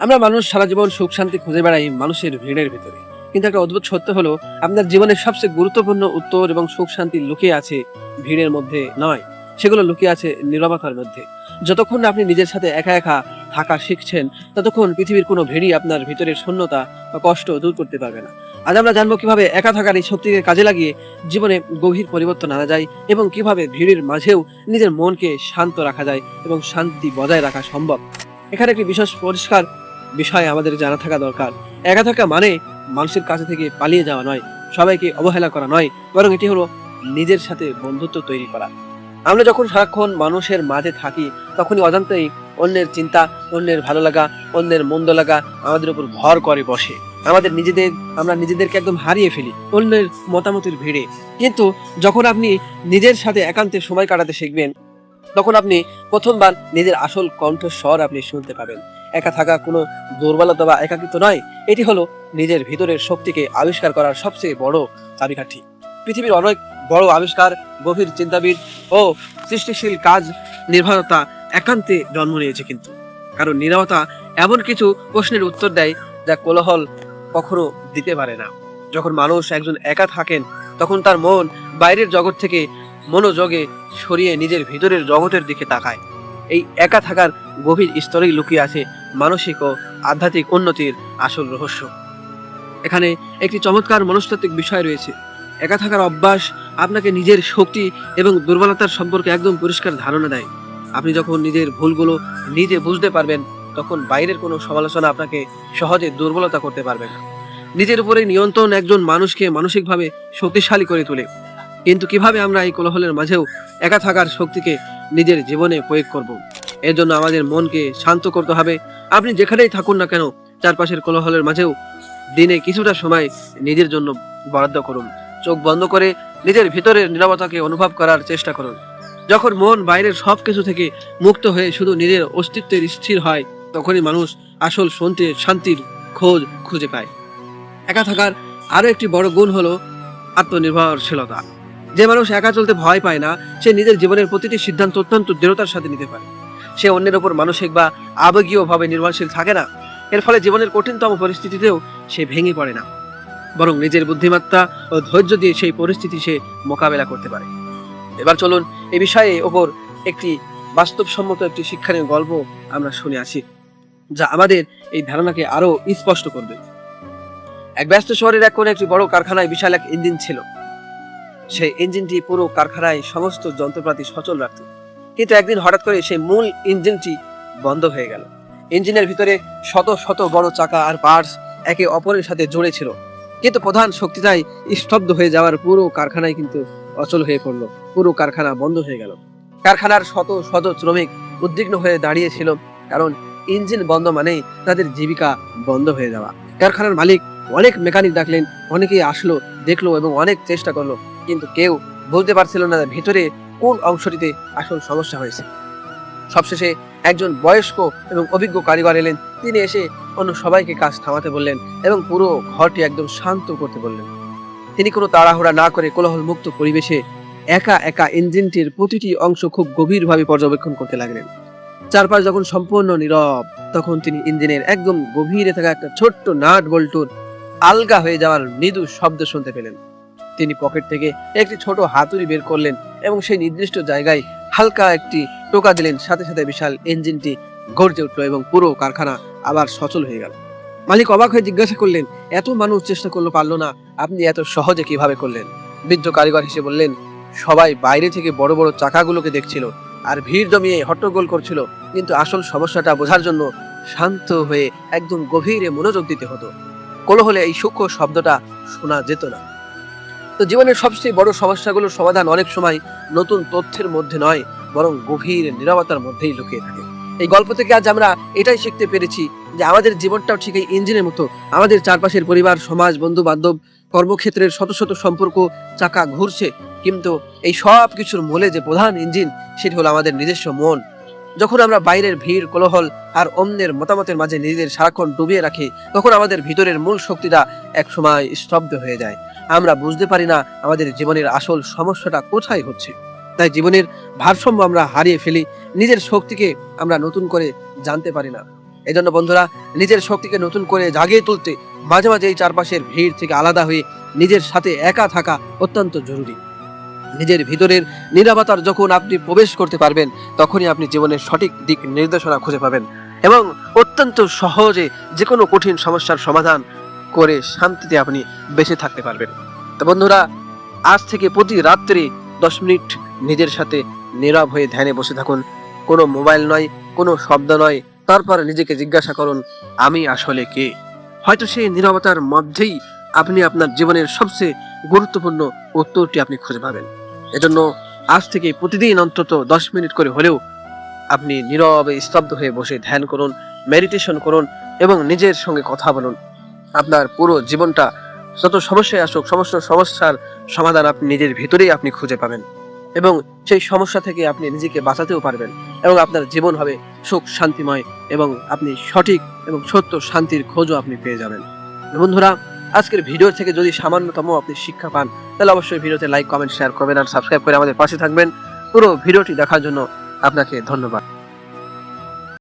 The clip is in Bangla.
আমরা মানুষ সারা জীবন সুখ শান্তি খুঁজে বেড়াই মানুষের ভিড়ের ভিতরে। কিন্তু একটা অদ্ভুত সত্য হলো, আপনার জীবনের সবচেয়ে গুরুত্বপূর্ণ উত্তর এবং সুখ শান্তি লুকিয়ে আছে ভিড়ের মধ্যে নয়, সেগুলো লুকিয়ে আছে নীরবতার মধ্যে। যতক্ষণ না আপনি নিজের সাথে একা একা থাকা শিখছেন, ততক্ষণ পৃথিবীর কোনো ভিড়ই আপনার ভিতরের শূন্যতা বা কষ্ট দূর করতে পারবে না। আজ আমরা জানবো কিভাবে একা থাকার এই শক্তিকে কাজে লাগিয়ে জীবনে গভীর পরিবর্তন আনা যায়, এবং কিভাবে ভিড়ের মাঝেও নিজের মনকে শান্ত রাখা যায় এবং শান্তি বজায় রাখা সম্ভব। এখানে একটি বিশেষ পরিষ্কার বিষয় আমাদের জানা থাকা দরকার। একা থাকা মানে মানুষের কাছে থেকে পালিয়ে যাওয়া নয়, সবাইকে অবহেলা করা নয়, বরং এটি হলো নিজের সাথে বন্ধুত্ব তৈরি করা। আমরা যখন সারাক্ষণ মানুষের মাঝে থাকি, তখনই অজান্তেই অন্যের চিন্তা, অন্যের ভালো লাগা, অন্যের মন্দ লাগা আমাদের উপর ভর করে বসে। আমরা নিজেদেরকে একদম হারিয়ে ফেলি অন্যের মতামতের ভিড়ে। কিন্তু যখন আপনি নিজের সাথে একান্তে সময় কাটাতে শিখবেন, তখন আপনি প্রথমবার নিজের আসল কণ্ঠস্বর আপনি শুনতে পাবেন। একা থাকা কোনো দুর্বলতা বা একাকিত্ব নয়, এটি হলো নিজের ভিতরের শক্তিকে আবিষ্কার করার সবচেয়ে বড় চাবিকাঠি। পৃথিবীর অনেক বড় আবিষ্কার, গভীর চিন্তাবিদ ও সৃষ্টিশীল কাজ নির্ভরতা একান্তে জন্ম নিয়েছে। কিন্তু কারণ নীরবতা এমন কিছু প্রশ্নের উত্তর দেয় যা কোলাহল কখনো দিতে পারে না। যখন মানুষ একজন একা থাকেন, তখন তার মন বাইরের জগৎ থেকে মনোযোগে সরিয়ে নিজের ভিতরের জগতের দিকে তাকায়। এই একা থাকার গভীর স্তরেই লুকিয়ে আছে মানসিক ও আধ্যাত্মিক উন্নতির আসল রহস্য। এখানে একটি চমৎকার মনস্তাত্ত্বিক বিষয় রয়েছে। একা থাকার অভ্যাস আপনাকে নিজের শক্তি এবং দুর্বলতার সম্পর্কে একদম পরিষ্কার ধারণা দেয়। আপনি যখন নিজের ভুলগুলো নিজে বুঝতে পারবেন, তখন বাইরের কোনো সমালোচনা আপনাকে সহজে দুর্বলতা করতে পারবে না। নিজের উপরে নিয়ন্ত্রণ একজন মানুষকে মানসিকভাবে শক্তিশালী করে তোলে। কিন্তু কিভাবে আমরা এই কোলাহলের মাঝেও একা থাকার শক্তিকে নিজের জীবনে প্রয়োগ করব? এর জন্য আমাদের মনকে শান্ত করতে হবে। আপনি যেখানেই থাকুন না কেন, চারপাশের কোলাহলের মাঝেও দিনে কিছুটা সময় নিজের জন্য বরাদ্দ করুন। চোখ বন্ধ করে নিজের ভিতরের নীরবতাকে অনুভব করার চেষ্টা করুন। যখন মন বাইরের সবকিছু থেকে মুক্ত হয়ে শুধু নিজের অস্তিত্বের স্থির হয়, তখনই মানুষ আসল শান্তির খোঁজ খুঁজে পায়। একা থাকার আরো একটি বড় গুণ হলো আত্মনির্ভরশীলতা। যে মানুষ একা চলতে ভয় পায় না, সে নিজের জীবনের প্রতিটি সিদ্ধান্ত অত্যন্ত দৃঢ়তার সাথে নিতে পারে। সে অন্যের উপর মানসিক বা আবেগীয় ভাবে নির্ভরশীল থাকে না। এর ফলে জীবনের কঠিনতম পরিস্থিতিতেও সে ভেঙে পড়ে না, বরং নিজের বুদ্ধিমত্তা ও ধৈর্য দিয়ে সেই পরিস্থিতি সে মোকাবেলা করতে পারে। এবার চলুন এই বিষয়ে ওপর একটি বাস্তবসম্মত একটি শিক্ষণীয় গল্প আমরা শুনে আসি, যা আমাদের এই ধারণাকে আরো স্পষ্ট করবে। এক ব্যস্ত শহরের এক কোণে একটি বড় কারখানায় বিশাল এক ইঞ্জিন ছিল। সেই ইঞ্জিনটি পুরো কারখানায় সমস্ত যন্ত্রপাতি সচল রাখত। কিন্তু একদিন হঠাৎ করে সেই মূল ইঞ্জিনটি বন্ধ হয়ে গেল। ইঞ্জিনের ভিতরে শত শত বড় চাকা আর পার্টস একে অপরের সাথে জড়ে ছিল, কিন্তু প্রধান শক্তিটাই স্তব্ধ হয়ে যাওয়ার পুরো কারখানায় কিন্তু অচল হয়ে পড়লো। পুরো কারখানা বন্ধ হয়ে গেল। কারখানার শত শত শ্রমিক উদ্বিগ্ন হয়ে দাঁড়িয়েছিল, কারণ ইঞ্জিন বন্ধ মানেই তাদের জীবিকা বন্ধ হয়ে যাওয়া। কারখানার মালিক অনেক মেকানিক ডাকলেন, অনেকেই আসলো, দেখলো এবং অনেক চেষ্টা করলো, কিন্তু কেউ বলতে পারছিল না ভিতরে কোন অংশটিতে আসল সমস্যা হয়েছে। সবশেষে একজন বয়স্ক এবং অভিজ্ঞ কারিগর এলেন। তিনি এসে অন্য সবাইকে কাজ থামাতে বললেন এবং পুরো ঘরটি একদম শান্ত করতে বললেন। তিনি কোনো তাড়াহুড়া না করে কোলাহল মুক্ত পরিবেশে একা একা ইঞ্জিনটির প্রতিটি অংশ খুব গভীরভাবে পর্যবেক্ষণ করতে লাগলেন। চারপাশ যখন সম্পূর্ণ নীরব, তখন তিনি ইঞ্জিনের একদম গভীরে থাকা একটা ছোট্ট নাট বল্টুর আলগা হয়ে যাওয়ার মৃদু শব্দ শুনতে পেলেন। তিনি পকেট থেকে একটি ছোট হাতুড়ি বের করলেন এবং সেই নির্দিষ্ট জায়গায় হালকা একটি টোকা দিলেন। সাথে সাথে বিশাল ইঞ্জিনটি গর্জে উঠল এবং পুরো কারখানা আবার সচল হয়ে গেল। মালিক অবাক হয়ে জিজ্ঞাসা করলেন, এত মানুষ চেষ্টা করলো, পারলো না, আপনি এত সহজে কিভাবে করলেন? বৃদ্ধ কারিগর হেসে বললেন, সবাই বাইরে থেকে বড় বড় চাকাগুলোকে দেখছিল আর ভিড় জমিয়ে হট্টগোল করছিল, কিন্তু আসল সমস্যাটা বোঝার জন্য শান্ত হয়ে একদম গভীরে মনোযোগ দিতে হতো। কোলাহলে এই সূক্ষ্ম শব্দটা শোনা যেত না। তো জীবনের সবচেয়ে বড় সমস্যাগুলোর সমাধান অনেক সময় নতুন তথ্যের মধ্যে নয়, বরং গভীর নীরবতার মধ্যেই লুকিয়ে থাকে। এই গল্প থেকে আজ আমরা এটাই শিখতে পেরেছি যে আমাদের জীবনটাও ঠিক এই ইঞ্জিনের মতো। আমাদের চারপাশের পরিবার, সমাজ, বন্ধু বান্ধব, কর্মক্ষেত্রের শত শত সম্পর্ক চাকা ঘুরছে, কিন্তু এই সব কিছুর মূলে যে প্রধান ইঞ্জিন, সেটি হলো আমাদের নিজস্ব মন। যখন আমরা বাইরের ভিড়, কোলাহল আর অন্যের মতামতের মাঝে নিজেদের সারাক্ষণ ডুবিয়ে রাখি, তখন আমাদের ভিতরের মূল শক্তিটা একসময় স্তব্ধ হয়ে যায়। আমরা বুঝতে পারি না আমাদের জীবনের আসল সমস্যাটা কোথায় হচ্ছে। তাই জীবনের ভারসাম্য আমরা হারিয়ে ফেলি, নিজের শক্তিকে আমরা নতুন করে জানতে পারি না। এই জন্য বন্ধুরা, নিজের শক্তিকে নতুন করে জাগিয়ে তুলতে মাঝে মাঝে এই চারপাশের ভিড় থেকে আলাদা হয়ে নিজের সাথে একা থাকা অত্যন্ত জরুরি। নিজের ভিতরের নীরবতার যখন আপনি প্রবেশ করতে পারবেন, তখনই আপনি জীবনের সঠিক দিক নির্দেশনা খুঁজে পাবেন এবং অত্যন্ত সহজে যে কোনো কঠিন সমস্যার সমাধান করে শান্তিতে আপনি বেঁচে থাকতে পারবেন। তো বন্ধুরা, আজ থেকে প্রতি রাত্রে 10 মিনিট নিজের সাথে নীরব হয়ে ধ্যানে বসে থাকুন। কোনো মোবাইল নয়, কোনো শব্দ নয়। তারপর নিজেকে জিজ্ঞাসা করুন, আমি আসলে কে? হয়তো সেই নীরবতার মধ্যেই আপনি আপনার জীবনের সবচেয়ে গুরুত্বপূর্ণ উত্তরটি আপনি খুঁজে পাবেন। এজন্য আজ থেকে প্রতিদিন অন্তত 10 মিনিট করে হলেও আপনি নীরবে স্তব্ধ হয়ে বসে ধ্যান করুন, মেডিটেশন করুন এবং নিজের সঙ্গে কথা বলুন। আপনার পুরো জীবনটা যত সমস্যায় আসুক, সমস্যার সমাধান আপনি নিজের ভিতরেই আপনি খুঁজে পাবেন এবং সেই সমস্যা থেকে আপনি নিজেকে বাঁচাতেও পারবেন এবং আপনার জীবন হবে সুখ শান্তিময় এবং আপনি সঠিক এবং সত্য শান্তির খোঁজও আপনি পেয়ে যাবেন। বন্ধুরা, আজকের ভিডিও থেকে যদি সামান্যতম আপনি শিক্ষা পান, তাহলে অবশ্যই ভিডিওতে লাইক, কমেন্ট, শেয়ার করবেন আর সাবস্ক্রাইব করে আমাদের পাশে থাকবেন। পুরো ভিডিওটি দেখার জন্য আপনাকে ধন্যবাদ।